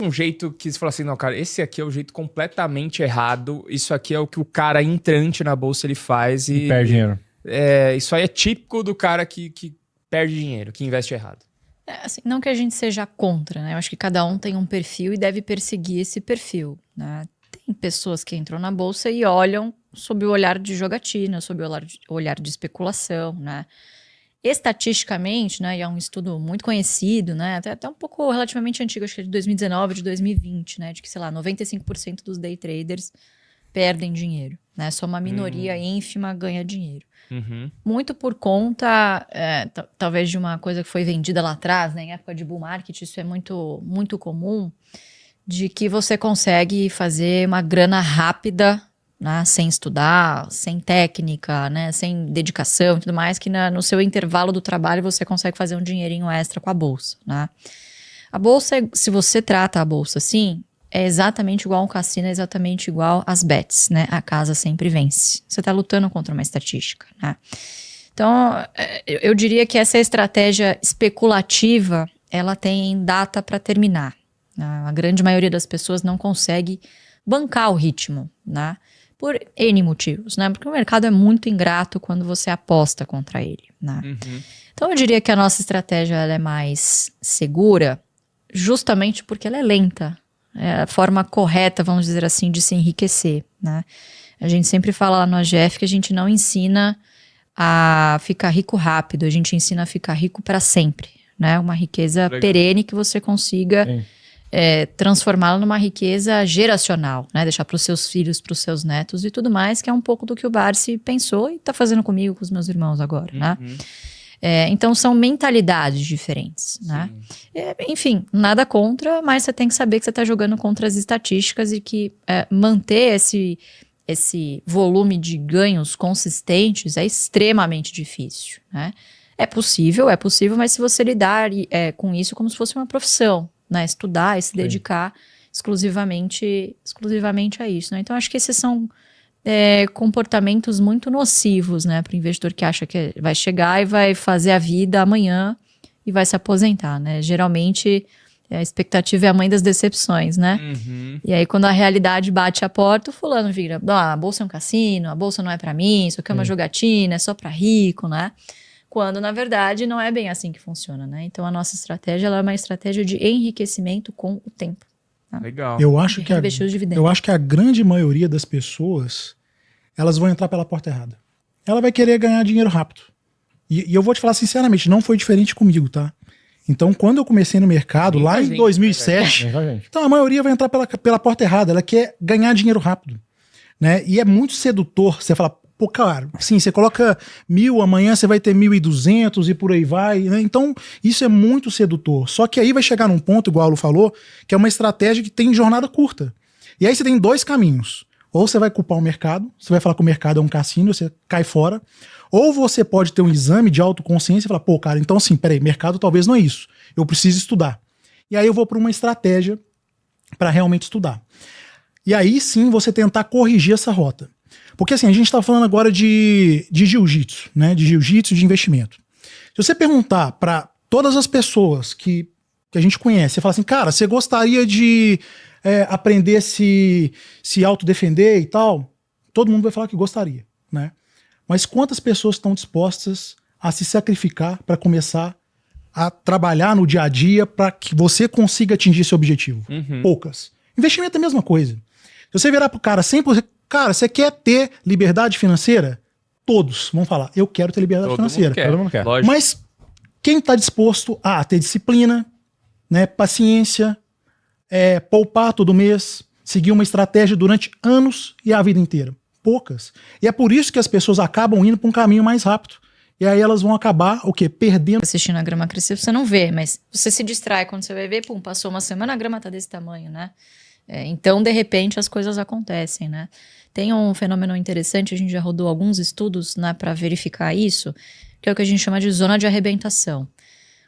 um jeito que você fala assim, não, cara, esse aqui é o jeito completamente errado, isso aqui é o que o cara entrante na bolsa ele faz E perde dinheiro. Isso aí é típico do cara que perde dinheiro, que investe errado. Assim, não que a gente seja contra, né? Eu acho que cada um tem um perfil e deve perseguir esse perfil, né? Tem pessoas que entram na bolsa e olham sob o olhar de jogatina, sob o olhar de especulação, né? Estatisticamente, né, e é um estudo muito conhecido, né, até um pouco relativamente antigo, acho que é de 2019, de 2020, né, de que, sei lá, 95% dos day traders perdem dinheiro, né, só uma minoria ínfima ganha dinheiro. Uhum. Muito por conta, talvez de uma coisa que foi vendida lá atrás, né, em época de bull market, isso é muito, muito comum, de que você consegue fazer uma grana rápida, né, sem estudar, sem técnica, né, sem dedicação e tudo mais, que no seu intervalo do trabalho você consegue fazer um dinheirinho extra com a bolsa, né? A bolsa, se você trata a bolsa assim, é exatamente igual a um cassino, é exatamente igual às bets, né? A casa sempre vence. Você está lutando contra uma estatística, né? Então, eu diria que essa estratégia especulativa, ela tem data para terminar. Né? A grande maioria das pessoas não consegue bancar o ritmo, né? Por N motivos, né? Porque o mercado é muito ingrato quando você aposta contra ele, né? Uhum. Então eu diria que a nossa estratégia ela é mais segura, justamente porque ela é lenta. É a forma correta, vamos dizer assim, de se enriquecer, né? A gente sempre fala lá no AGF que a gente não ensina a ficar rico rápido, a gente ensina a ficar rico para sempre, né? Uma riqueza Legal. perene que você consiga transformá-la numa riqueza geracional, né? Deixar para os seus filhos, para os seus netos e tudo mais, que é um pouco do que o Barsi pensou e está fazendo comigo, com os meus irmãos agora, né? Então são mentalidades diferentes, né? Enfim, nada contra, mas você tem que saber que você está jogando contra as estatísticas e que manter esse volume de ganhos consistentes é extremamente difícil, né? É possível, mas se você lidar com isso como se fosse uma profissão, né? Estudar e se dedicar exclusivamente a isso, né? Então acho que esses são comportamentos muito nocivos, né, para o investidor que acha que vai chegar e vai fazer a vida amanhã e vai se aposentar, né? Geralmente a expectativa é a mãe das decepções, né? Uhum. E aí quando a realidade bate a porta, o fulano vira, a bolsa é um cassino, a bolsa não é para mim, isso aqui é uma jogatina, é só para rico, né? Quando na verdade não é bem assim que funciona, né? Então a nossa estratégia ela é uma estratégia de enriquecimento com o tempo. Tá? Legal. Eu acho que a grande maioria das pessoas, elas vão entrar pela porta errada. Ela vai querer ganhar dinheiro rápido. E eu vou te falar sinceramente, não foi diferente comigo, tá? Então, quando eu comecei no mercado, lá em 2007, então a maioria vai entrar pela porta errada. Ela quer ganhar dinheiro rápido, né? E é muito sedutor você falar, pô, cara, assim, você coloca 1.000, amanhã você vai ter 1.200 e por aí vai, né? Então, isso é muito sedutor. Só que aí vai chegar num ponto, igual a Lu falou, que é uma estratégia que tem jornada curta. E aí você tem dois caminhos. Ou você vai culpar o mercado, você vai falar que o mercado é um cassino, você cai fora. Ou você pode ter um exame de autoconsciência e falar, pô, cara, então assim, peraí, mercado talvez não é isso. Eu preciso estudar. E aí eu vou para uma estratégia para realmente estudar. E aí sim você tentar corrigir essa rota. Porque assim, a gente está falando agora de jiu-jitsu, né? De jiu-jitsu, de investimento. Se você perguntar para todas as pessoas que a gente conhece, você fala assim, cara, você gostaria de aprender a se autodefender e tal? Todo mundo vai falar que gostaria, né? Mas quantas pessoas estão dispostas a se sacrificar para começar a trabalhar no dia a dia para que você consiga atingir esse objetivo? Poucas. Investimento é a mesma coisa. Se você virar pro cara 100%, cara, você quer ter liberdade financeira? Todos vão falar, eu quero ter liberdade financeira. Todo mundo quer. Lógico. Mas quem está disposto a ter disciplina, né, paciência, poupar todo mês, seguir uma estratégia durante anos e a vida inteira? Poucas. E é por isso que as pessoas acabam indo para um caminho mais rápido. E aí elas vão acabar, o quê? Perdendo. Assistindo a grama crescer, você não vê, mas você se distrai quando você vai ver, pum, passou uma semana, a grama tá desse tamanho, né? Então, de repente, as coisas acontecem, né? Tem um fenômeno interessante, a gente já rodou alguns estudos, né, para verificar isso, que é o que a gente chama de zona de arrebentação.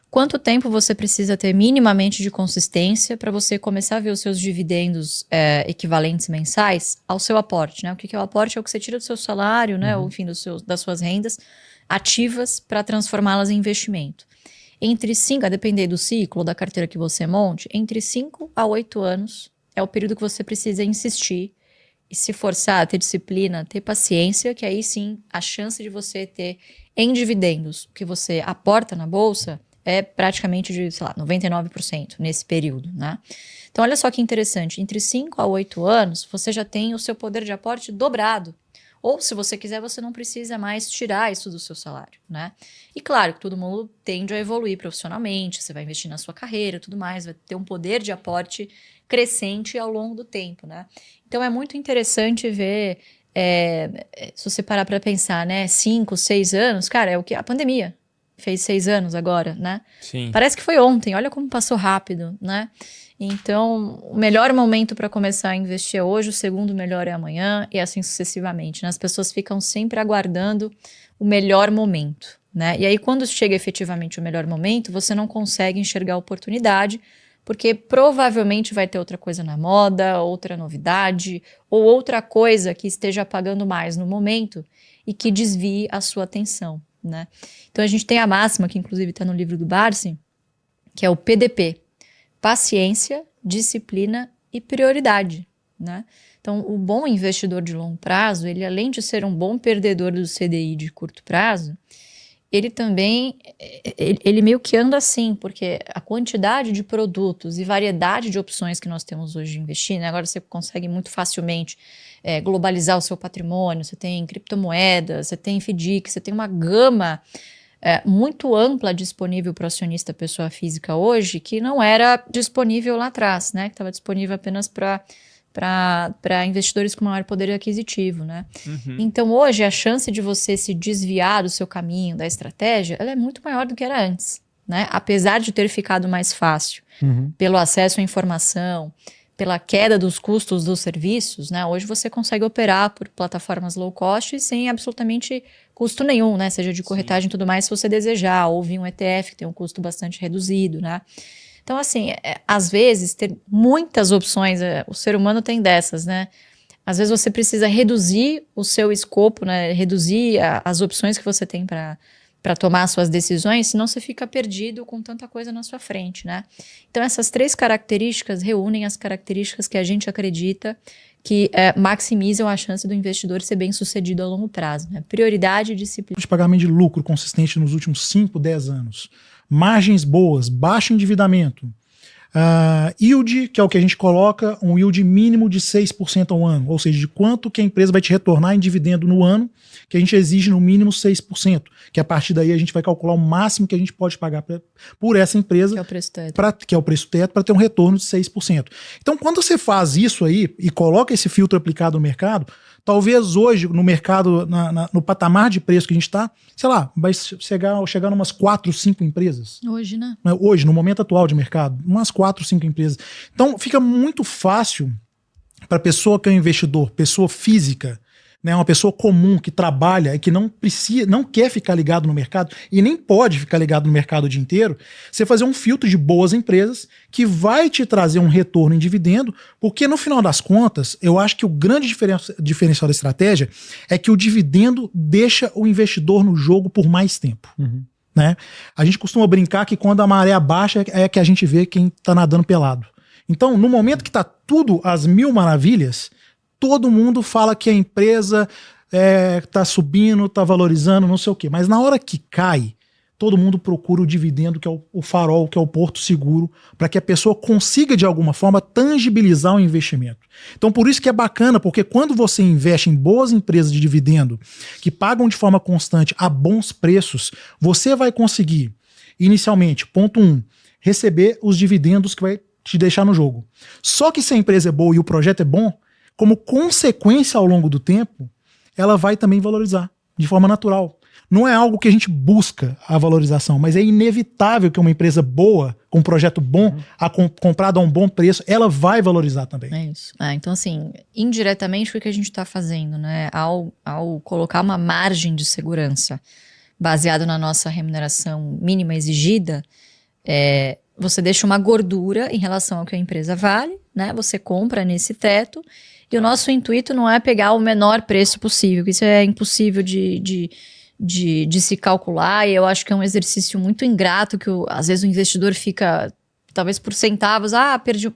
Quanto tempo você precisa ter minimamente de consistência para você começar a ver os seus dividendos equivalentes mensais ao seu aporte, né? O que é o aporte? É o que você tira do seu salário, né? Ou enfim, das suas rendas ativas para transformá-las em investimento. Entre 5, a depender do ciclo, da carteira que você monte, entre 5 a 8 anos é o período que você precisa insistir e se forçar, ter disciplina, ter paciência, que aí sim a chance de você ter em dividendos o que você aporta na bolsa é praticamente de, sei lá, 99% nesse período, né? Então, olha só que interessante, entre 5 a 8 anos, você já tem o seu poder de aporte dobrado. Ou, se você quiser, você não precisa mais tirar isso do seu salário, né? E claro que todo mundo tende a evoluir profissionalmente, você vai investir na sua carreira e tudo mais, vai ter um poder de aporte crescente ao longo do tempo, né? Então, é muito interessante ver, se você parar para pensar, né? 5, 6 anos, cara, é o que a pandemia fez 6 anos agora, né? Sim. Parece que foi ontem, olha como passou rápido, né? Então, o melhor momento para começar a investir é hoje, o segundo melhor é amanhã e assim sucessivamente, né? As pessoas ficam sempre aguardando o melhor momento, né? E aí, quando chega efetivamente o melhor momento, você não consegue enxergar a oportunidade, porque provavelmente vai ter outra coisa na moda, outra novidade, ou outra coisa que esteja pagando mais no momento e que desvie a sua atenção, né? Então, a gente tem a máxima, que inclusive está no livro do Barsi, que é o PDP. Paciência, disciplina e prioridade, né? Então, o bom investidor de longo prazo, ele além de ser um bom perdedor do CDI de curto prazo, ele também, ele meio que anda assim, porque a quantidade de produtos e variedade de opções que nós temos hoje de investir, né? Agora você consegue muito facilmente globalizar o seu patrimônio, você tem criptomoedas, você tem FDIC, você tem uma gama muito ampla disponível para o acionista pessoa física hoje, que não era disponível lá atrás, né? Que estava disponível apenas para investidores com maior poder aquisitivo, né? Uhum. Então, hoje, a chance de você se desviar do seu caminho, da estratégia, ela é muito maior do que era antes, né? Apesar de ter ficado mais fácil pelo acesso à informação, pela queda dos custos dos serviços, né? Hoje você consegue operar por plataformas low cost sem absolutamente custo nenhum, né? Seja de corretagem e tudo mais, se você desejar, ou vir um ETF que tem um custo bastante reduzido, né? Então, assim, às vezes, ter muitas opções, o ser humano tem dessas, né? Às vezes você precisa reduzir o seu escopo, né? Reduzir as opções que você tem para tomar suas decisões, senão você fica perdido com tanta coisa na sua frente, né? Então, essas 3 características reúnem as características que a gente acredita que maximizam a chance do investidor ser bem sucedido a longo prazo, né? Prioridade e disciplina. De pagamento de lucro consistente nos últimos 5, 10 anos. Margens boas, baixo endividamento. Yield, que é o que a gente coloca, um yield mínimo de 6% ao ano, ou seja, de quanto que a empresa vai te retornar em dividendo no ano, que a gente exige no mínimo 6%, que a partir daí a gente vai calcular o máximo que a gente pode pagar por essa empresa, Que é o preço teto. Que é o preço teto, para ter um retorno de 6%. Então, quando você faz isso aí e coloca esse filtro aplicado no mercado, talvez hoje, no mercado, no patamar de preço que a gente está, sei lá, vai chegar umas 4, 5 empresas. Hoje, né? Hoje, no momento atual de mercado, umas 4, 5 empresas. Então, fica muito fácil para a pessoa que é um investidor, pessoa física, né, uma pessoa comum que trabalha e que não quer ficar ligado no mercado e nem pode ficar ligado no mercado o dia inteiro, você fazer um filtro de boas empresas que vai te trazer um retorno em dividendo, porque no final das contas, eu acho que o grande diferencial da estratégia é que o dividendo deixa o investidor no jogo por mais tempo. Né? A gente costuma brincar que quando a maré baixa é que a gente vê quem está nadando pelado. Então, no momento que está tudo às mil maravilhas, todo mundo fala que a empresa está subindo, está valorizando, não sei o quê. Mas na hora que cai, todo mundo procura o dividendo, que é o farol, que é o porto seguro, para que a pessoa consiga, de alguma forma, tangibilizar o investimento. Então, por isso que é bacana, porque quando você investe em boas empresas de dividendo, que pagam de forma constante a bons preços, você vai conseguir, inicialmente, ponto 1, receber os dividendos que vai te deixar no jogo. Só que se a empresa é boa e o projeto é bom, como consequência ao longo do tempo, ela vai também valorizar, de forma natural. Não é algo que a gente busca a valorização, mas é inevitável que uma empresa boa, com um projeto bom, comprada a um bom preço, ela vai valorizar também. É isso. Então, assim, indiretamente, o que a gente está fazendo, né? Ao colocar uma margem de segurança baseado na nossa remuneração mínima exigida, você deixa uma gordura em relação ao que a empresa vale, né? Você compra nesse teto. E o nosso intuito não é pegar o menor preço possível, isso é impossível de de se calcular, e eu acho que é um exercício muito ingrato, que às vezes o investidor fica, talvez por centavos,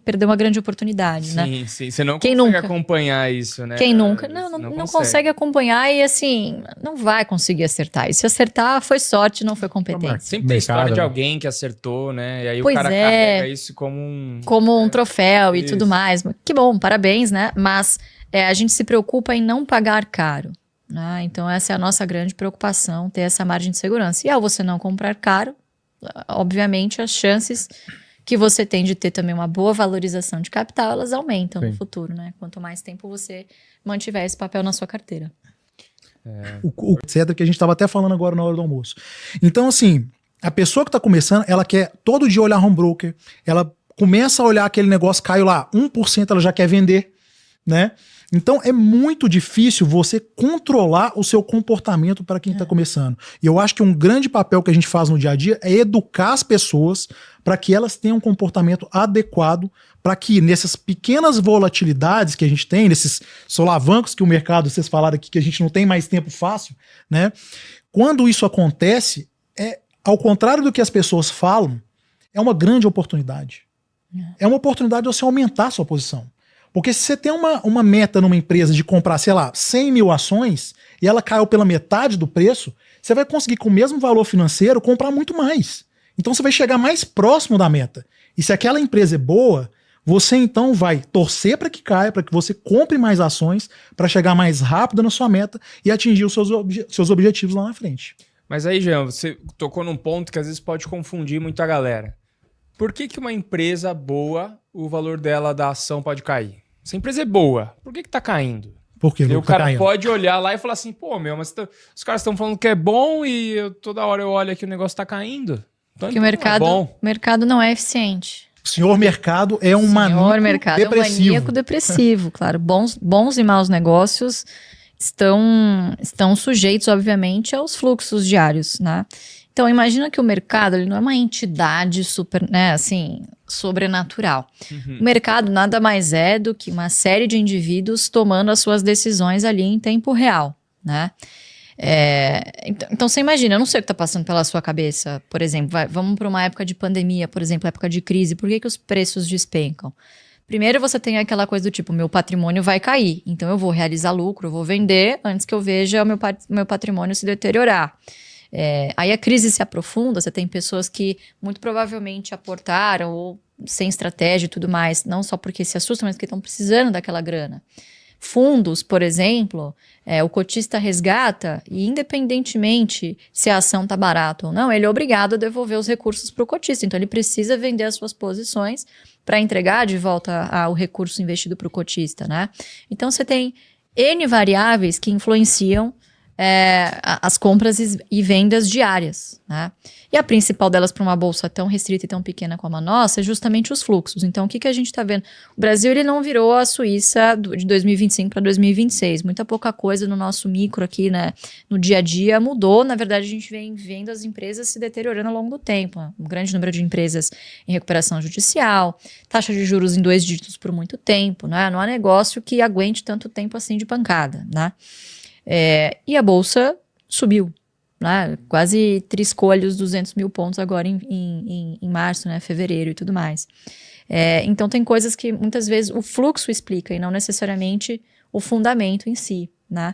perdeu uma grande oportunidade, né? Sim. Você não Quem consegue nunca? acompanhar isso, né? Quem nunca? Não consegue acompanhar e, assim, não vai conseguir acertar. E se acertar, foi sorte, não foi competência. Sempre tem história de alguém que acertou, né? E aí o cara carrega isso como um troféu e isso. tudo mais. Que bom, parabéns, né? Mas a gente se preocupa em não pagar caro, né? Então essa é a nossa grande preocupação, ter essa margem de segurança. E ao você não comprar caro, obviamente as chances que você tem de ter também uma boa valorização de capital, elas aumentam no futuro, né? Quanto mais tempo você mantiver esse papel na sua carteira. O etc. que a gente estava até falando agora na hora do almoço. Então, assim, a pessoa que está começando, ela quer todo dia olhar home broker, ela começa a olhar aquele negócio, caiu lá, 1% ela já quer vender, né? Então é muito difícil você controlar o seu comportamento para quem está começando. E eu acho que um grande papel que a gente faz no dia a dia é educar as pessoas para que elas tenham um comportamento adequado, para que nessas pequenas volatilidades que a gente tem, nesses solavancos que o mercado, vocês falaram aqui que a gente não tem mais tempo fácil, né? Quando isso acontece, ao contrário do que as pessoas falam, é uma grande oportunidade. É uma oportunidade de você aumentar a sua posição. Porque se você tem uma meta numa empresa de comprar, sei lá, 100 mil ações e ela caiu pela metade do preço, você vai conseguir com o mesmo valor financeiro comprar muito mais. Então você vai chegar mais próximo da meta. E se aquela empresa é boa, você então vai torcer para que caia, para que você compre mais ações, para chegar mais rápido na sua meta e atingir os seus objetivos lá na frente. Mas aí, Jean, você tocou num ponto que às vezes pode confundir muito a galera. Por que uma empresa boa, o valor dela da ação pode cair? Se a empresa é boa, por que tá caindo? Por quê? O cara pode olhar lá e falar assim, pô, mas os caras estão falando que é bom e toda hora eu olho aqui e o negócio tá caindo. Então, porque o mercado não é eficiente. O senhor mercado é um maníaco depressivo, claro. Bons e maus negócios estão sujeitos, obviamente, aos fluxos diários, né? Então, imagina que o mercado ele não é uma entidade super, né, assim, sobrenatural. O mercado nada mais é do que uma série de indivíduos tomando as suas decisões ali em tempo real, né? Então, você imagina, eu não sei o que está passando pela sua cabeça, por exemplo, vamos para uma época de pandemia, por exemplo, época de crise, por que os preços despencam? Primeiro você tem aquela coisa do tipo, meu patrimônio vai cair, então eu vou realizar lucro, eu vou vender antes que eu veja o meu patrimônio se deteriorar. Aí a crise se aprofunda, você tem pessoas que muito provavelmente aportaram ou sem estratégia e tudo mais, não só porque se assustam, mas porque estão precisando daquela grana. Fundos, por exemplo, o cotista resgata e independentemente se a ação está barata ou não, ele é obrigado a devolver os recursos para o cotista. Então ele precisa vender as suas posições para entregar de volta o recurso investido para o cotista, né? Então você tem N variáveis que influenciam as compras e vendas diárias, né? E a principal delas para uma bolsa tão restrita e tão pequena como a nossa é justamente os fluxos. Então, o que a gente está vendo? O Brasil ele não virou a Suíça de 2025 para 2026. Muita pouca coisa no nosso micro aqui, né? No dia a dia mudou. Na verdade, a gente vem vendo as empresas se deteriorando ao longo do tempo. Um grande número de empresas em recuperação judicial, taxa de juros em 2 dígitos por muito tempo, né? Não há negócio que aguente tanto tempo assim de pancada, né? E a bolsa subiu, né? Quase triscou ali os 200 mil pontos agora em março, né? Fevereiro e tudo mais. Então tem coisas que muitas vezes o fluxo explica e não necessariamente o fundamento em si, né?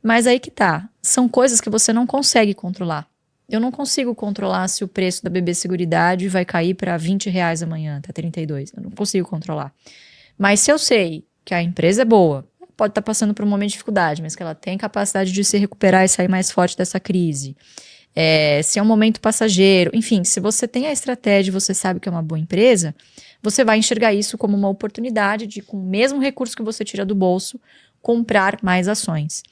Mas aí que tá, são coisas que você não consegue controlar. Eu não consigo controlar se o preço da BB Seguridade vai cair para R$20 amanhã, tá 32. Eu não consigo controlar. Mas se eu sei que a empresa é boa, pode estar passando por um momento de dificuldade, mas que ela tem capacidade de se recuperar e sair mais forte dessa crise. Se é um momento passageiro, enfim, se você tem a estratégia e você sabe que é uma boa empresa, você vai enxergar isso como uma oportunidade de, com o mesmo recurso que você tira do bolso, comprar mais ações.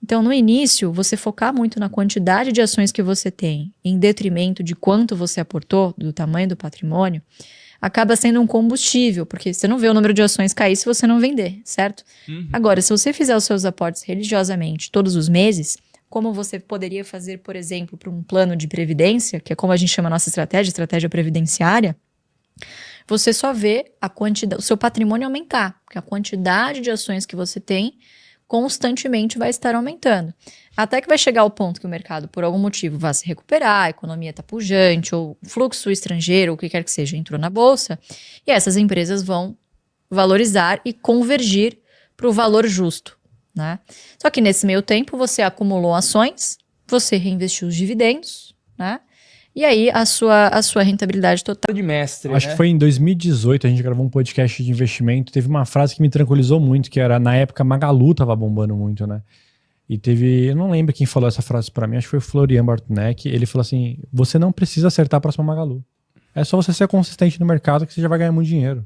Então, no início, você focar muito na quantidade de ações que você tem, em detrimento de quanto você aportou, do tamanho do patrimônio, acaba sendo um combustível, porque você não vê o número de ações cair se você não vender, certo? Agora, se você fizer os seus aportes religiosamente todos os meses, como você poderia fazer, por exemplo, para um plano de previdência, que é como a gente chama a nossa estratégia previdenciária, você só vê o seu patrimônio aumentar, porque a quantidade de ações que você tem constantemente vai estar aumentando. Até que vai chegar o ponto que o mercado, por algum motivo, vai se recuperar, a economia está pujante, ou fluxo estrangeiro, ou o que quer que seja, entrou na bolsa, e essas empresas vão valorizar e convergir para o valor justo, né? Só que nesse meio tempo, você acumulou ações, você reinvestiu os dividendos, né? E aí a sua rentabilidade total. De mestre, Acho que foi em 2018, a gente gravou um podcast de investimento, teve uma frase que me tranquilizou muito, que era, na época, Magalu tava bombando muito, né? E teve, eu não lembro quem falou essa frase pra mim, acho que foi o Florian Bartunek, ele falou assim, você não precisa acertar a próxima Magalu. É só você ser consistente no mercado que você já vai ganhar muito dinheiro.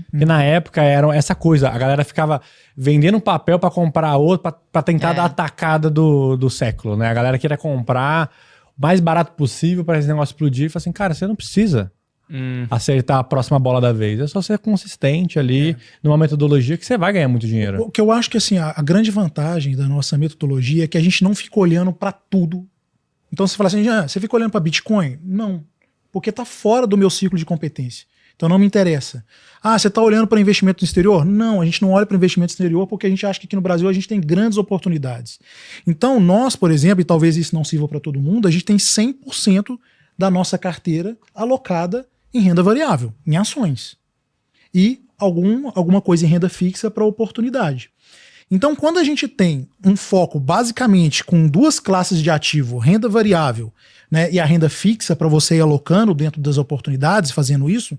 Porque na época era essa coisa, a galera ficava vendendo papel pra comprar outro, pra tentar dar a tacada do século, né? A galera queria comprar o mais barato possível para esse negócio explodir. E falei assim, cara, você não precisa acertar a próxima bola da vez. É só ser consistente ali numa metodologia que você vai ganhar muito dinheiro. O que eu acho que assim, a grande vantagem da nossa metodologia é que a gente não fica olhando para tudo. Então você fala assim, você fica olhando para Bitcoin? Não, porque tá fora do meu ciclo de competência. Então não me interessa. Ah, você está olhando para investimento no exterior? Não, a gente não olha para investimento no exterior porque a gente acha que aqui no Brasil a gente tem grandes oportunidades. Então nós, por exemplo, e talvez isso não sirva para todo mundo, a gente tem 100% da nossa carteira alocada em renda variável, em ações. E alguma coisa em renda fixa para oportunidade. Então quando a gente tem um foco basicamente com duas classes de ativo, renda variável, né, e a renda fixa para você ir alocando dentro das oportunidades, fazendo isso,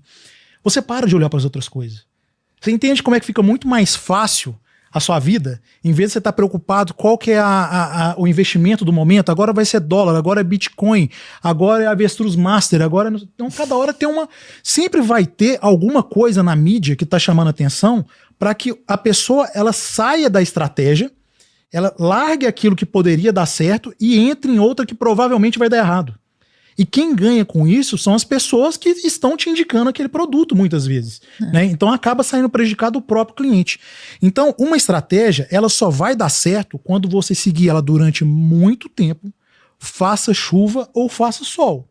você para de olhar para as outras coisas. Você entende como é que fica muito mais fácil a sua vida, em vez de você estar preocupado qual que é o investimento do momento, agora vai ser dólar, agora é Bitcoin, agora é Avestruz Master, agora... Então cada hora tem uma... Sempre vai ter alguma coisa na mídia que está chamando a atenção para que a pessoa ela saia da estratégia, ela largue aquilo que poderia dar certo e entre em outra que provavelmente vai dar errado. E quem ganha com isso são as pessoas que estão te indicando aquele produto, muitas vezes. Né? Então acaba saindo prejudicado o próprio cliente. Então uma estratégia, ela só vai dar certo quando você seguir ela durante muito tempo, faça chuva ou faça sol.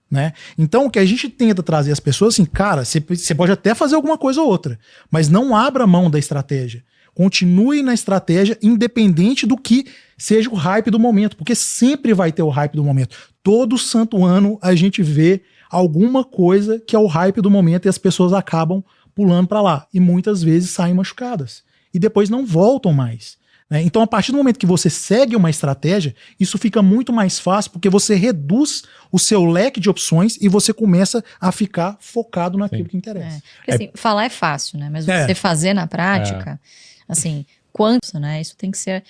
Né? Então o que a gente tenta trazer às pessoas assim, cara, você pode até fazer alguma coisa ou outra, mas não abra mão da estratégia. Continue na estratégia independente do que seja o hype do momento, porque sempre vai ter o hype do momento. Todo santo ano a gente vê alguma coisa que é o hype do momento e as pessoas acabam pulando para lá. E muitas vezes saem machucadas. E depois não voltam mais. Né? Então a partir do momento que você segue uma estratégia, isso fica muito mais fácil, porque você reduz o seu leque de opções e você começa a ficar focado naquilo que interessa. Porque, assim, falar é fácil, né? Mas você fazer na prática... Assim, quanto, né? Isso tem que ser...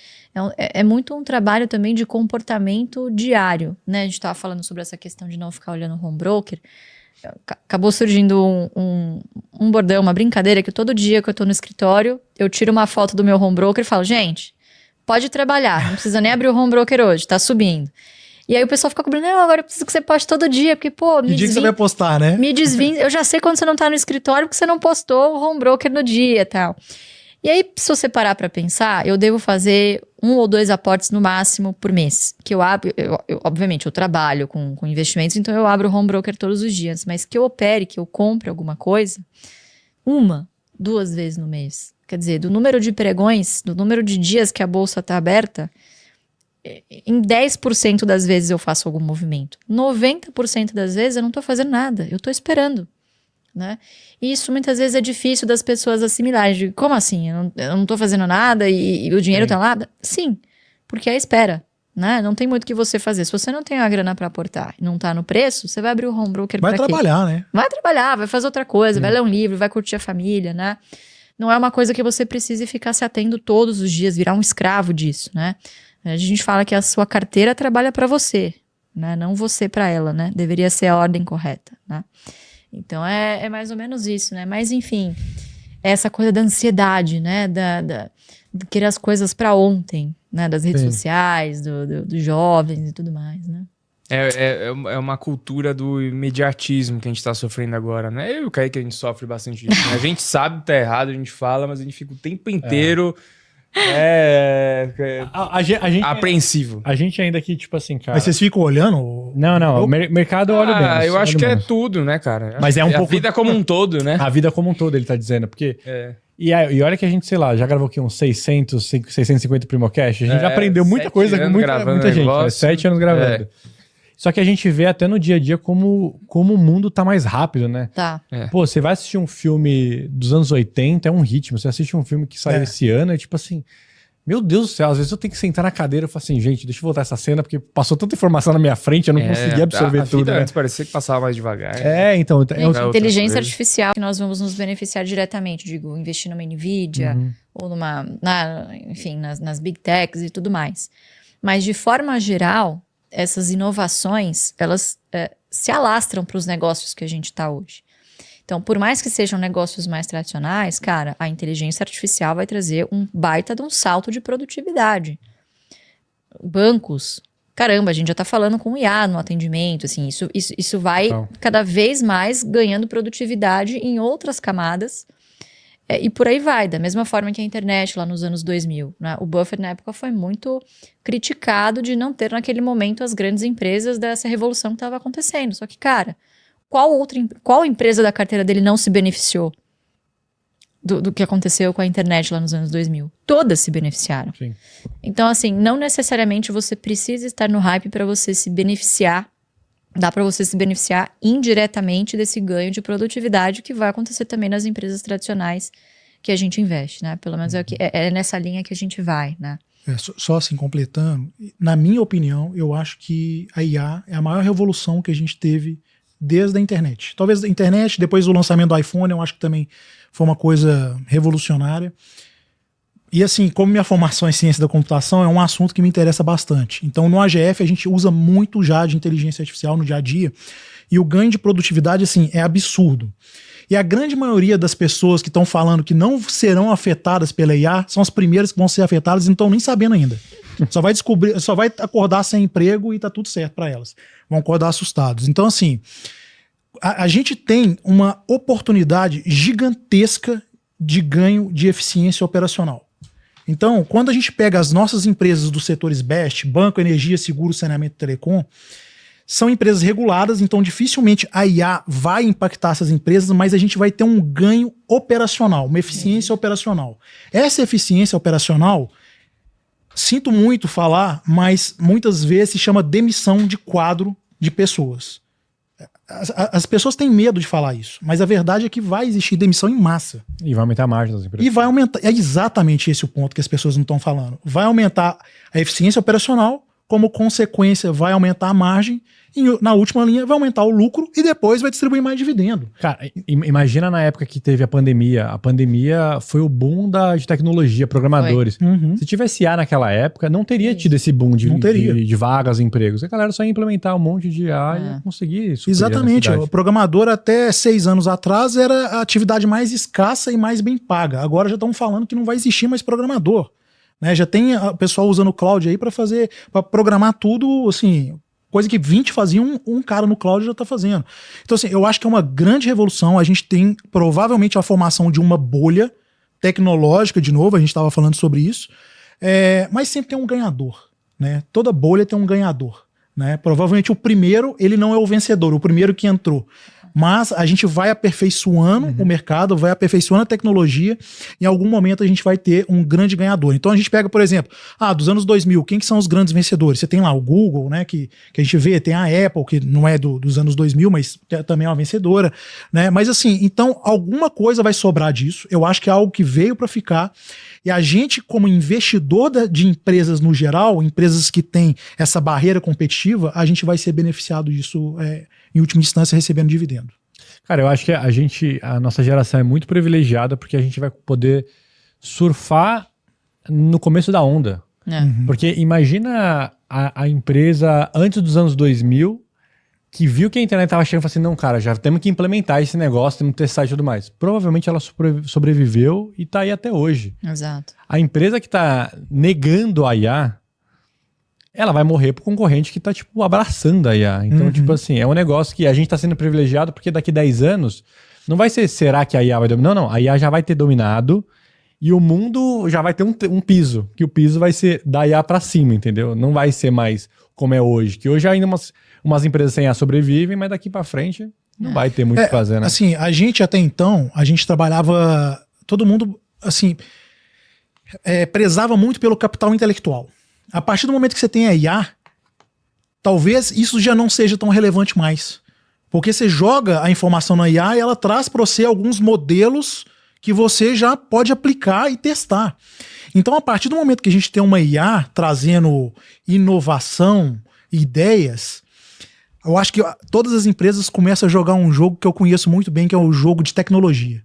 É muito um trabalho também de comportamento diário, né? A gente estava falando sobre essa questão de não ficar olhando o home broker. Acabou surgindo um bordão, uma brincadeira, que todo dia que eu tô no escritório, eu tiro uma foto do meu home broker e falo, gente, pode trabalhar, não precisa nem abrir o home broker hoje, tá subindo. E aí o pessoal fica cobrando, não, agora eu preciso que você poste todo dia, porque, pô, Que dia que você vai postar, né? Me desvinda, eu já sei quando você não tá no escritório, porque você não postou o home broker no dia e tal. E aí, se você parar para pensar, eu devo fazer 1 ou 2 aportes no máximo por mês. Que eu abro, obviamente, eu trabalho com investimentos, então eu abro o home broker todos os dias. Mas que eu opere, que eu compre alguma coisa, 1, 2 vezes no mês. Quer dizer, do número de pregões, do número de dias que a bolsa está aberta, em 10% das vezes eu faço algum movimento. 90% das vezes eu não estou fazendo nada, eu estou esperando. Né? E isso muitas vezes é difícil das pessoas assimilarem. De, como assim? Eu não tô fazendo nada e o dinheiro tá lá? Sim, porque é a espera. Né? Não tem muito o que você fazer. Se você não tem a grana para aportar e não tá no preço, você vai abrir o home broker para quê? Vai trabalhar, né? Vai trabalhar, vai fazer outra coisa, vai ler um livro, vai curtir a família, né? Não é uma coisa que você precise ficar se atendo todos os dias, virar um escravo disso, né? A gente fala que a sua carteira trabalha para você, né? Não você para ela, né? Deveria ser a ordem correta, né? Então é mais ou menos isso, né? Mas enfim, essa coisa da ansiedade, né? De querer as coisas para ontem, né? Das redes sociais, dos jovens e tudo mais, né? É uma cultura do imediatismo que a gente tá sofrendo agora, né? Eu e o Kaique, a gente sofre bastante disso. Né? A gente sabe que tá errado, a gente fala, mas a gente fica o tempo inteiro A gente, apreensivo. a gente ainda aqui, tipo assim, cara... Mas vocês ficam olhando? Não, mercado eu olho menos. Eu acho olho que menos. é tudo, né, cara? Mas é um a pouco... vida como um todo, né? A vida como um todo, ele tá dizendo, porque... E olha que a gente, sei lá, já gravou aqui uns 650 Primocast, a gente já aprendeu muita coisa com muita gente, né? 7 anos gravando. Só que a gente vê até no dia a dia como o mundo tá mais rápido, né? Tá. Pô, você vai assistir um filme dos anos 80, é um ritmo. Você assiste um filme que saiu esse ano, é tipo assim... Meu Deus do céu, às vezes eu tenho que sentar na cadeira e falar assim, gente, deixa eu voltar essa cena, porque passou tanta informação na minha frente, eu não consegui absorver tudo, vida né? antes parecia que passava mais devagar. Então... Gente, inteligência artificial, que nós vamos nos beneficiar diretamente, digo, investir numa NVIDIA, ou enfim, nas Big Techs e tudo mais. Mas, de forma geral, essas inovações, elas se alastram para os negócios que a gente está hoje. Então, por mais que sejam negócios mais tradicionais, cara, a inteligência artificial vai trazer um baita de um salto de produtividade. Bancos, caramba, a gente já está falando com IA no atendimento, assim, isso vai cada vez mais ganhando produtividade em outras camadas, e por aí vai, da mesma forma que a internet lá nos anos 2000, né? O Buffett na época foi muito criticado de não ter naquele momento as grandes empresas dessa revolução que estava acontecendo, só que, cara, qual empresa da carteira dele não se beneficiou do que aconteceu com a internet lá nos anos 2000? Todas se beneficiaram. Sim. Então, assim, não necessariamente você precisa estar no hype para você se beneficiar. Dá para você se beneficiar indiretamente desse ganho de produtividade que vai acontecer também nas empresas tradicionais que a gente investe, né? Pelo menos é nessa linha que a gente vai, né? Só assim, completando, na minha opinião, eu acho que a IA é a maior revolução que a gente teve desde a internet. Talvez a internet, depois do lançamento do iPhone, eu acho que também foi uma coisa revolucionária. E assim, como minha formação em ciência da computação, é um assunto que me interessa bastante. Então, no AGF, a gente usa muito já de inteligência artificial no dia a dia, e o ganho de produtividade, assim, é absurdo. E a grande maioria das pessoas que estão falando que não serão afetadas pela IA são as primeiras que vão ser afetadas e não estão nem sabendo ainda. Só vai descobrir, só vai acordar sem emprego e tá tudo certo para elas. Vão acordar assustados. Então, assim, a gente tem uma oportunidade gigantesca de ganho de eficiência operacional. Então, quando a gente pega as nossas empresas dos setores BEST, banco, energia, seguro, saneamento e telecom, são empresas reguladas, então dificilmente a IA vai impactar essas empresas, mas a gente vai ter um ganho operacional, uma eficiência operacional. Essa eficiência operacional, sinto muito falar, mas muitas vezes se chama demissão de quadro de pessoas. As pessoas têm medo de falar isso, mas a verdade é que vai existir demissão em massa. E vai aumentar a margem das empresas. E vai aumentar, é exatamente esse o ponto que as pessoas não estão falando. Vai aumentar a eficiência operacional, como consequência vai aumentar a margem, e na última linha vai aumentar o lucro e depois vai distribuir mais dividendo. Cara, imagina na época que teve a pandemia. A pandemia foi o boom de tecnologia, programadores. Se tivesse IA naquela época, não teria tido esse boom de vagas, empregos. A galera só ia implementar um monte de IA e ia conseguir suprir. Exatamente. O programador até 6 anos atrás era a atividade mais escassa e mais bem paga. Agora já estão falando que não vai existir mais programador. Né? Já tem o pessoal usando o cloud aí para programar tudo, assim, coisa que 20 faziam, um cara no cloud já está fazendo. Então, assim, eu acho que é uma grande revolução. A gente tem provavelmente a formação de uma bolha tecnológica, de novo, a gente estava falando sobre isso, mas sempre tem um ganhador. Né? Toda bolha tem um ganhador. Né? Provavelmente o primeiro, ele não é o vencedor, o primeiro que entrou. Mas a gente vai aperfeiçoando o mercado, vai aperfeiçoando a tecnologia, em algum momento a gente vai ter um grande ganhador. Então a gente pega, por exemplo, dos anos 2000, quem que são os grandes vencedores? Você tem lá o Google, né, que a gente vê, tem a Apple, que não é dos anos 2000, mas também é uma vencedora. Né? Mas assim, então alguma coisa vai sobrar disso. Eu acho que é algo que veio para ficar. E a gente, como investidor de empresas no geral, empresas que têm essa barreira competitiva, a gente vai ser beneficiado disso em última instância recebendo dividendo. Cara, eu acho que a nossa geração é muito privilegiada porque a gente vai poder surfar no começo da onda. Porque imagina a empresa antes dos anos 2000 que viu que a internet estava chegando e falou assim, não, cara, já temos que implementar esse negócio, temos que testar e tudo mais. Provavelmente ela sobreviveu e está aí até hoje. Exato. A empresa que está negando a IA, ela vai morrer pro concorrente que tá, tipo, abraçando a IA. Então, tipo assim, é um negócio que a gente tá sendo privilegiado porque daqui 10 anos não vai ser, será que a IA vai dominar? Não, a IA já vai ter dominado E o mundo já vai ter um piso, que o piso vai ser da IA para cima, entendeu? Não vai ser mais como é hoje, que hoje ainda umas empresas sem IA sobrevivem, mas daqui para frente não vai ter muito o que fazer, né? Assim, a gente até então, a gente trabalhava, todo mundo, assim, prezava muito pelo capital intelectual. A partir do momento que você tem a IA, talvez isso já não seja tão relevante mais. Porque você joga a informação na IA e ela traz para você alguns modelos que você já pode aplicar e testar. Então, a partir do momento que a gente tem uma IA trazendo inovação, ideias, eu acho que todas as empresas começam a jogar um jogo que eu conheço muito bem, que é o jogo de tecnologia.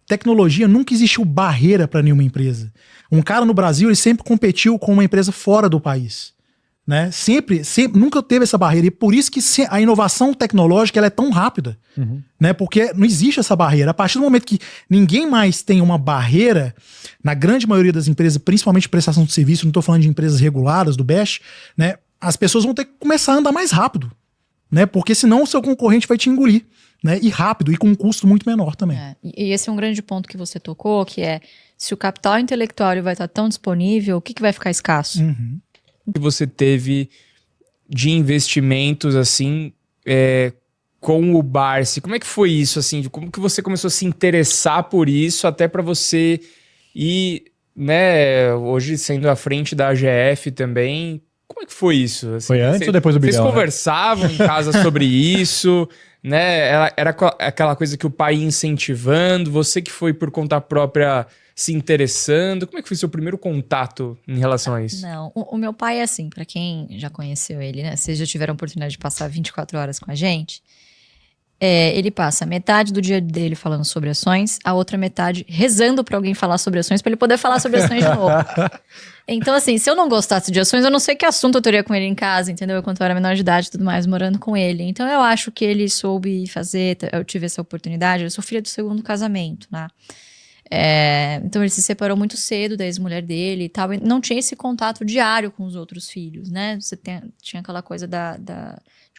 Tecnologia, nunca existiu barreira para nenhuma empresa. Um cara no Brasil, ele sempre competiu com uma empresa fora do país. Né? Sempre, nunca teve essa barreira. E por isso que a inovação tecnológica ela é tão rápida. Né? Porque não existe essa barreira. A partir do momento que ninguém mais tem uma barreira, na grande maioria das empresas, principalmente prestação de serviço, não estou falando de empresas reguladas, do BESH, né? As pessoas vão ter que começar a andar mais rápido. Né? Porque senão o seu concorrente vai te engolir. Né? E rápido, e com um custo muito menor também. E esse é um grande ponto que você tocou, que é, se o capital intelectual vai estar tão disponível, o que vai ficar escasso? Que você teve de investimentos, assim, com o Barsi? Como é que foi isso, assim? Como que você começou a se interessar por isso, até para você ir, né, hoje sendo à frente da AGF também? Como é que foi isso? Assim, foi antes ou depois do bilhão? Vocês conversavam em casa sobre isso, né? Era aquela coisa que o pai ia incentivando, você que foi por conta própria se interessando. Como é que foi seu primeiro contato em relação a isso? Não, o meu pai é assim, pra quem já conheceu ele, né? Vocês já tiveram a oportunidade de passar 24 horas com a gente. Ele passa metade do dia dele falando sobre ações, a outra metade rezando pra alguém falar sobre ações, pra ele poder falar sobre ações de novo. Então, assim, se eu não gostasse de ações, eu não sei que assunto eu teria com ele em casa, entendeu? Enquanto eu era menor de idade e tudo mais, morando com ele. Então, eu acho que ele soube fazer, eu tive essa oportunidade. Eu sou filha do segundo casamento, né? Então ele se separou muito cedo da ex-mulher dele e tal, e não tinha esse contato diário com os outros filhos, né? Você tinha aquela coisa de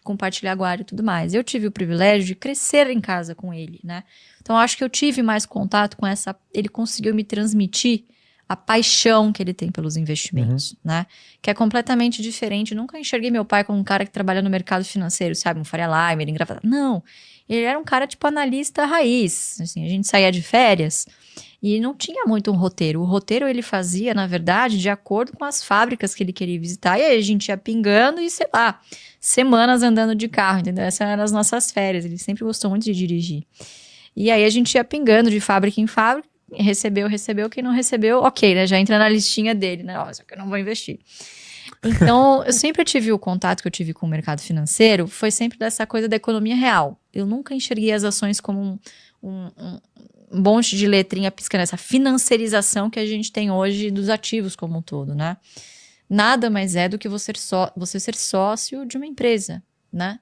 compartilhar guarda e tudo mais. Eu tive o privilégio de crescer em casa com ele, né? Então eu acho que eu tive mais contato com ele conseguiu me transmitir a paixão que ele tem pelos investimentos, né? Que é completamente diferente. Eu nunca enxerguei meu pai como um cara que trabalha no mercado financeiro, sabe? Um Faria Limer, engravatado. Não, ele era um cara tipo analista raiz. Assim, a gente saía de férias e não tinha muito um roteiro. O roteiro ele fazia, na verdade, de acordo com as fábricas que ele queria visitar. E aí a gente ia pingando e, sei lá, semanas andando de carro, entendeu? Essas eram as nossas férias. Ele sempre gostou muito de dirigir. E aí a gente ia pingando de fábrica em fábrica. Recebeu. Quem não recebeu, ok, né? Já entra na listinha dele, né? Só que eu não vou investir. Então, eu sempre tive o contato que eu tive com o mercado financeiro, foi sempre dessa coisa da economia real. Eu nunca enxerguei as ações como um monte de letrinha piscando, essa financiarização que a gente tem hoje dos ativos como um todo, né? Nada mais é do que você ser sócio de uma empresa, né?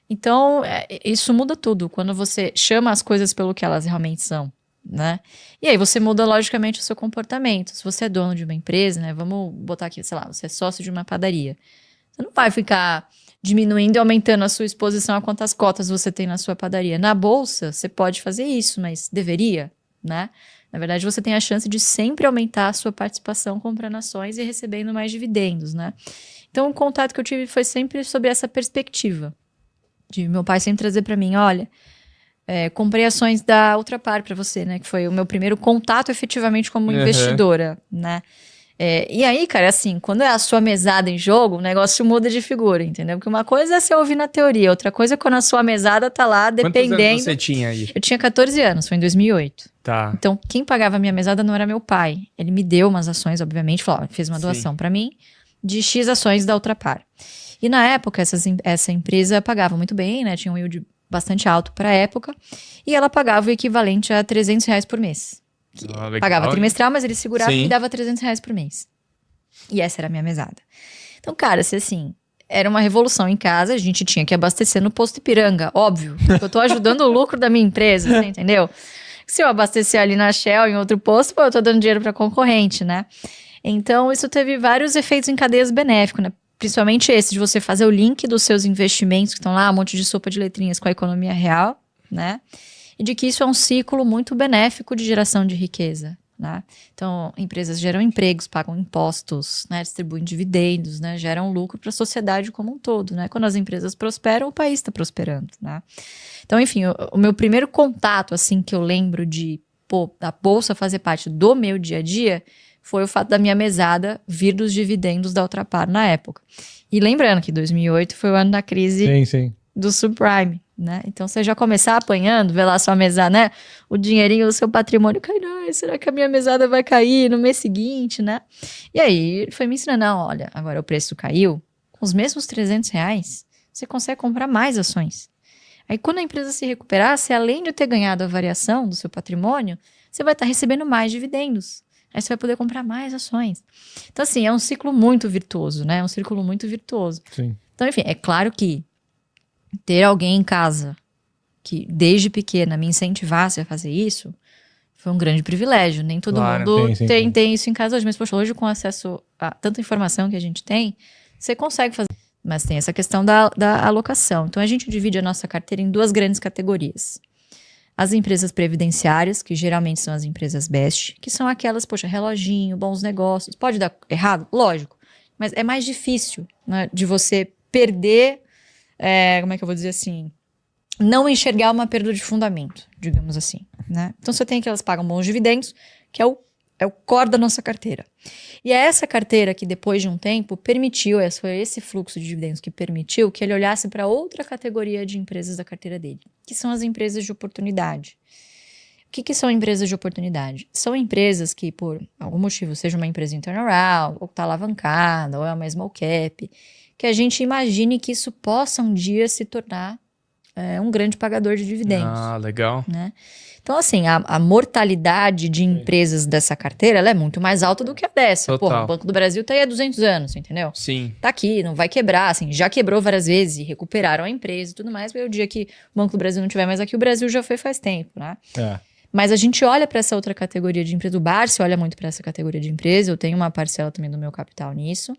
Então, isso muda tudo, quando você chama as coisas pelo que elas realmente são, né? E aí você muda logicamente o seu comportamento. Se você é dono de uma empresa, né? Vamos botar aqui, sei lá, você é sócio de uma padaria. Você não vai ficar diminuindo e aumentando a sua exposição a quantas cotas você tem na sua padaria. Na bolsa, você pode fazer isso, mas deveria, né? Na verdade, você tem a chance de sempre aumentar a sua participação comprando ações e recebendo mais dividendos, né? Então, o contato que eu tive foi sempre sobre essa perspectiva. De meu pai sempre trazer para mim, olha, comprei ações da Ultrapar para você, né? Que foi o meu primeiro contato efetivamente como investidora, né? E aí, cara, assim, quando é a sua mesada em jogo, o negócio muda de figura, entendeu? Porque uma coisa é você ouvir na teoria, outra coisa é quando a sua mesada tá lá, dependendo... Quantos anos você tinha aí? Eu tinha 14 anos, foi em 2008. Tá. Então, quem pagava a minha mesada não era meu pai. Ele me deu umas ações, obviamente, falou, fez uma doação para mim de X ações da Ultrapar. E na época, essa empresa pagava muito bem, né? Tinha um yield bastante alto para a época. E ela pagava o equivalente a R$300 por mês. Pagava trimestral, mas ele segurava e dava R$300 por mês. E essa era a minha mesada. Então, cara, assim, era uma revolução em casa, a gente tinha que abastecer no posto Ipiranga, óbvio. Porque eu tô ajudando o lucro da minha empresa, você entendeu? Se eu abastecer ali na Shell, em outro posto, pô, eu tô dando dinheiro pra concorrente, né? Então, isso teve vários efeitos em cadeias benéficos, né? Principalmente esse, de você fazer o link dos seus investimentos, que estão lá, um monte de sopa de letrinhas com a economia real, né? E de que isso é um ciclo muito benéfico de geração de riqueza, né? Então, empresas geram empregos, pagam impostos, né? Distribuem dividendos, né? Geram lucro para a sociedade como um todo, né? Quando as empresas prosperam, o país está prosperando, né? Então, enfim, o meu primeiro contato, assim, que eu lembro da Bolsa fazer parte do meu dia a dia foi o fato da minha mesada vir dos dividendos da Ultrapar na época. E lembrando que 2008 foi o ano da crise do subprime, né? Então, você já começar apanhando, ver lá sua mesada, né? O dinheirinho do seu patrimônio cai, não, será que a minha mesada vai cair no mês seguinte, né? E aí, ele foi me ensinando, não, olha, agora o preço caiu, com os mesmos R$300, você consegue comprar mais ações. Aí, quando a empresa se recuperar, você, além de ter ganhado a variação do seu patrimônio, você vai estar recebendo mais dividendos. Aí você vai poder comprar mais ações. Então, assim, é um ciclo muito virtuoso, né? É um círculo muito virtuoso. Sim. Então, enfim, é claro que ter alguém em casa que, desde pequena, me incentivasse a fazer isso, foi um grande privilégio. Nem todo mundo tem isso em casa hoje. Mas, poxa, hoje com acesso a tanta informação que a gente tem, você consegue fazer. Mas tem essa questão da alocação. Então, a gente divide a nossa carteira em 2 grandes categorias. As empresas previdenciárias, que geralmente são as empresas best, que são aquelas, poxa, reloginho, bons negócios. Pode dar errado? Lógico. Mas é mais difícil, né, de você perder, como é que eu vou dizer assim, não enxergar uma perda de fundamento, digamos assim, né? Então, você tem que elas pagam bons dividendos, que é o core da nossa carteira. E é essa carteira que, depois de um tempo, permitiu, foi esse fluxo de dividendos que permitiu que ele olhasse para outra categoria de empresas da carteira dele, que são as empresas de oportunidade. O que são empresas de oportunidade? São empresas que, por algum motivo, seja uma empresa em turnaround, ou está alavancada, ou é uma small cap, que a gente imagine que isso possa um dia se tornar um grande pagador de dividendos. Ah, legal. Né? Então, assim, a mortalidade de empresas dessa carteira, ela é muito mais alta do que a dessa. Total. Pô, o Banco do Brasil tá aí há 200 anos, entendeu? Sim. Tá aqui, não vai quebrar, assim, já quebrou várias vezes e recuperaram a empresa e tudo mais, mas o dia que o Banco do Brasil não tiver mais aqui, o Brasil já foi faz tempo, né? Mas a gente olha para essa outra categoria de empresa, o Barsi olha muito para essa categoria de empresa, eu tenho uma parcela também do meu capital nisso.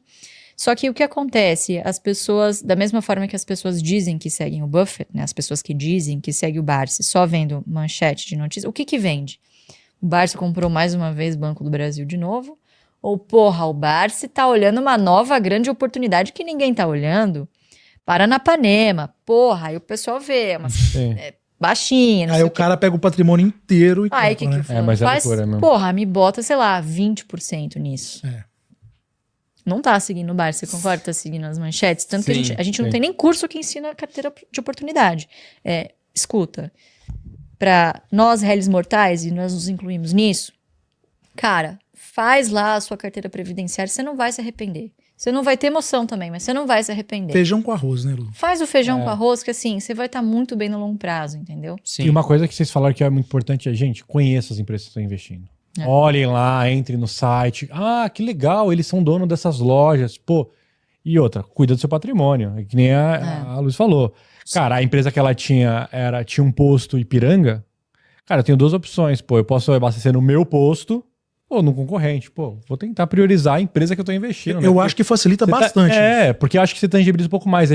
Só que o que acontece? As pessoas, da mesma forma que as pessoas dizem que seguem o Buffett, né? As pessoas que dizem que seguem o Barsi só vendo manchete de notícia, o que vende? O Barsi comprou mais uma vez Banco do Brasil de novo? Ou, porra, o Barsi tá olhando uma nova grande oportunidade que ninguém tá olhando? Paranapanema, porra, aí o pessoal vê, uma baixinha, não Aí sei o cara pega o patrimônio inteiro e aí compra, que né? o fulano mas é faz? loucura mesmo. Porra, me bota, sei lá, 20% nisso. Não tá seguindo o bar, você concorda? Tá seguindo as manchetes? Tanto que a gente não tem nem curso que ensina carteira de oportunidade. Escuta, para nós, réis mortais, e nós nos incluímos nisso, cara, faz lá a sua carteira previdenciária, você não vai se arrepender. Você não vai ter emoção também, mas você não vai se arrepender. Feijão com arroz, né, Lu? Faz o feijão com arroz, que assim, você vai estar muito bem no longo prazo, entendeu? Sim. E uma coisa que vocês falaram que é muito importante é, gente, conheça as empresas que estão investindo. Olhem lá, entrem no site. Ah, que legal, eles são dono dessas lojas. Pô, e outra, cuida do seu patrimônio. Que nem a Luz falou. Cara, a empresa que ela tinha um posto Ipiranga. Cara, eu tenho 2 opções. Pô, eu posso abastecer no meu posto ou no concorrente. Pô, vou tentar priorizar a empresa que eu tô investindo. Eu acho que facilita bastante. Porque eu acho que você tangibiliza um pouco mais.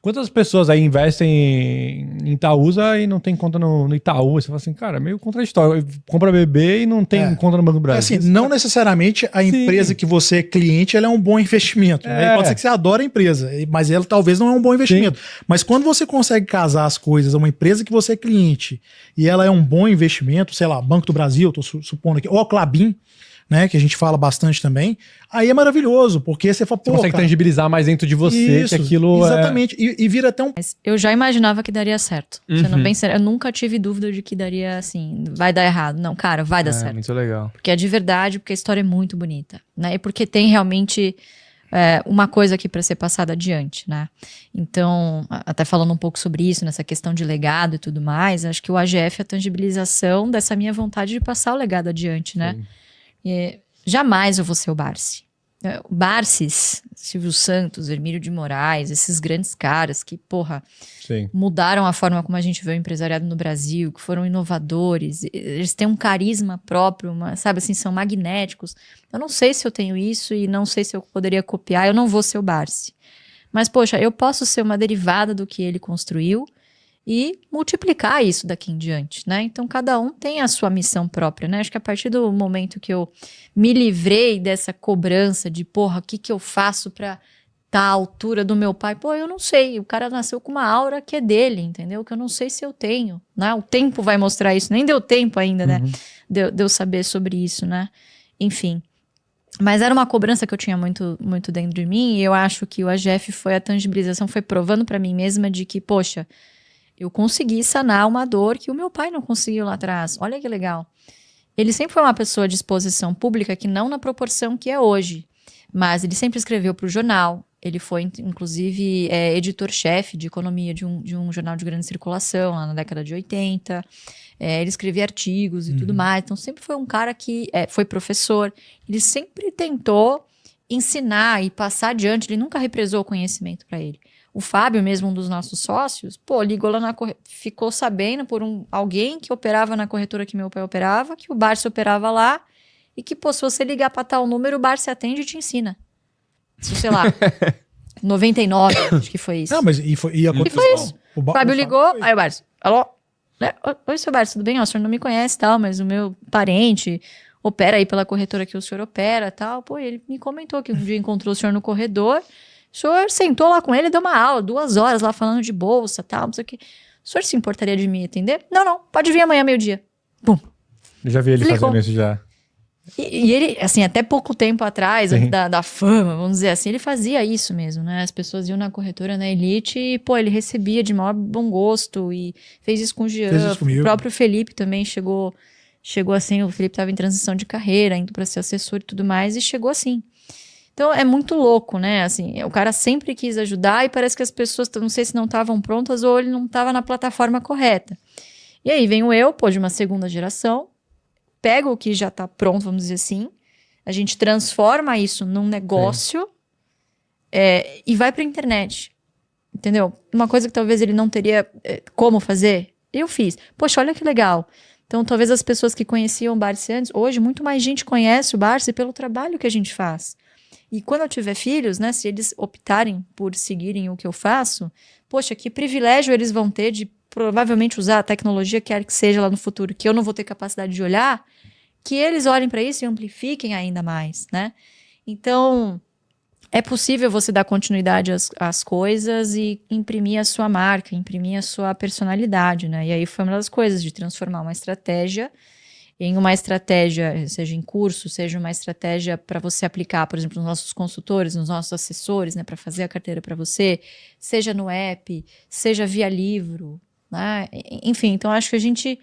Quantas pessoas aí investem em Itaúsa e não tem conta no Itaú? Você fala assim, cara, meio contraditório. Compra BB e não tem conta no Banco do Brasil. Assim, não necessariamente a empresa que você é cliente ela é um bom investimento. Né? Pode ser que você adore a empresa, mas ela talvez não é um bom investimento. Mas quando você consegue casar as coisas, uma empresa que você é cliente e ela é um bom investimento, sei lá, Banco do Brasil, tô supondo aqui, ou a Klabin, né, que a gente fala bastante também, aí é maravilhoso, porque você fala, pô, você consegue tangibilizar mais dentro de você que aquilo exatamente, e vira até um... Mas eu já imaginava que daria certo. Sendo bem sério, eu nunca tive dúvida de que daria, assim, vai dar errado. Não, cara, vai dar certo. Muito legal. Porque é de verdade, porque a história é muito bonita, né? E porque tem realmente uma coisa aqui para ser passada adiante, né? Então, até falando um pouco sobre isso, nessa questão de legado e tudo mais, acho que o AGF é a tangibilização dessa minha vontade de passar o legado adiante, né? Jamais eu vou ser o Barsi. O Barsis, Silvio Santos, Hermílio de Moraes, esses grandes caras que, porra, mudaram a forma como a gente vê o empresariado no Brasil, que foram inovadores, eles têm um carisma próprio, sabe assim, são magnéticos. Eu não sei se eu tenho isso e não sei se eu poderia copiar, eu não vou ser o Barsi. Mas, poxa, eu posso ser uma derivada do que ele construiu e multiplicar isso daqui em diante, né? Então, cada um tem a sua missão própria, né? Acho que a partir do momento que eu me livrei dessa cobrança de, porra, o que que eu faço pra estar à altura do meu pai? Pô, eu não sei, o cara nasceu com uma aura que é dele, entendeu? Que eu não sei se eu tenho, né? O tempo vai mostrar isso, nem deu tempo ainda, né? De eu saber sobre isso, né? Enfim. Mas era uma cobrança que eu tinha muito, muito dentro de mim, e eu acho que o AGF foi a tangibilização, foi provando pra mim mesma de que, poxa, eu consegui sanar uma dor que o meu pai não conseguiu lá atrás. Olha que legal. Ele sempre foi uma pessoa de exposição pública que não na proporção que é hoje, mas ele sempre escreveu para o jornal. Ele foi, inclusive, editor-chefe de economia de um jornal de grande circulação, lá na década de 80. Ele escrevia artigos e tudo mais. Então, sempre foi um cara que foi professor. Ele sempre tentou ensinar e passar adiante. Ele nunca represou o conhecimento para ele. O Fábio, mesmo um dos nossos sócios, ligou lá ficou sabendo por alguém que operava na corretora que meu pai operava, que o Barsi operava lá, e que, se você ligar para tal número, o Barsi atende e te ensina. Sei lá, 99, acho que foi isso. Não, mas e foi isso. O Fábio ligou, aí o Barsi, alô? Oi, seu Barsi, tudo bem? O senhor não me conhece, tal, mas o meu parente opera aí pela corretora que o senhor opera, tal. Ele me comentou que um dia encontrou o senhor no corredor. O senhor sentou lá com ele e deu uma aula, 2 horas lá falando de bolsa, tal, não sei o que. O senhor se importaria de me atender? Não, pode vir amanhã, meio-dia. Pum. Eu já vi ele fazendo isso já. E ele, assim, até pouco tempo atrás, antes da fama, vamos dizer assim, ele fazia isso mesmo, né? As pessoas iam na corretora, na Elite, e, ele recebia de maior bom gosto, e fez isso com o Jean. O próprio Felipe também chegou assim, o Felipe estava em transição de carreira, indo para ser assessor e tudo mais, e chegou assim. Então, é muito louco, né? Assim, o cara sempre quis ajudar e parece que as pessoas, não sei se não estavam prontas ou ele não estava na plataforma correta. E aí, venho eu, de uma segunda geração, pego o que já está pronto, vamos dizer assim, a gente transforma isso num negócio e vai para a internet. Entendeu? Uma coisa que talvez ele não teria como fazer, eu fiz. Poxa, olha que legal. Então, talvez as pessoas que conheciam o Barsi antes, hoje muito mais gente conhece o Barsi pelo trabalho que a gente faz. E quando eu tiver filhos, né, se eles optarem por seguirem o que eu faço, poxa, que privilégio eles vão ter de provavelmente usar a tecnologia, quer que seja lá no futuro, que eu não vou ter capacidade de olhar, que eles olhem para isso e amplifiquem ainda mais, né? Então, é possível você dar continuidade às coisas e imprimir a sua marca, imprimir a sua personalidade, né? E aí foi uma das coisas, de transformar uma estratégia em uma estratégia, seja em curso, seja uma estratégia para você aplicar, por exemplo, nos nossos consultores, nos nossos assessores, né, para fazer a carteira para você, seja no app, seja via livro, né? Enfim, então acho que a gente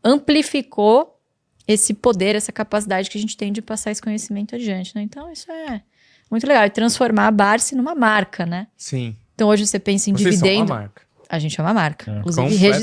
amplificou esse poder, essa capacidade que a gente tem de passar esse conhecimento adiante, né? Então isso é muito legal, e transformar a Barsi numa marca, né? Sim. Então hoje você pensa em Vocês dividendo. São uma marca. A gente é uma marca, inclusive registrada.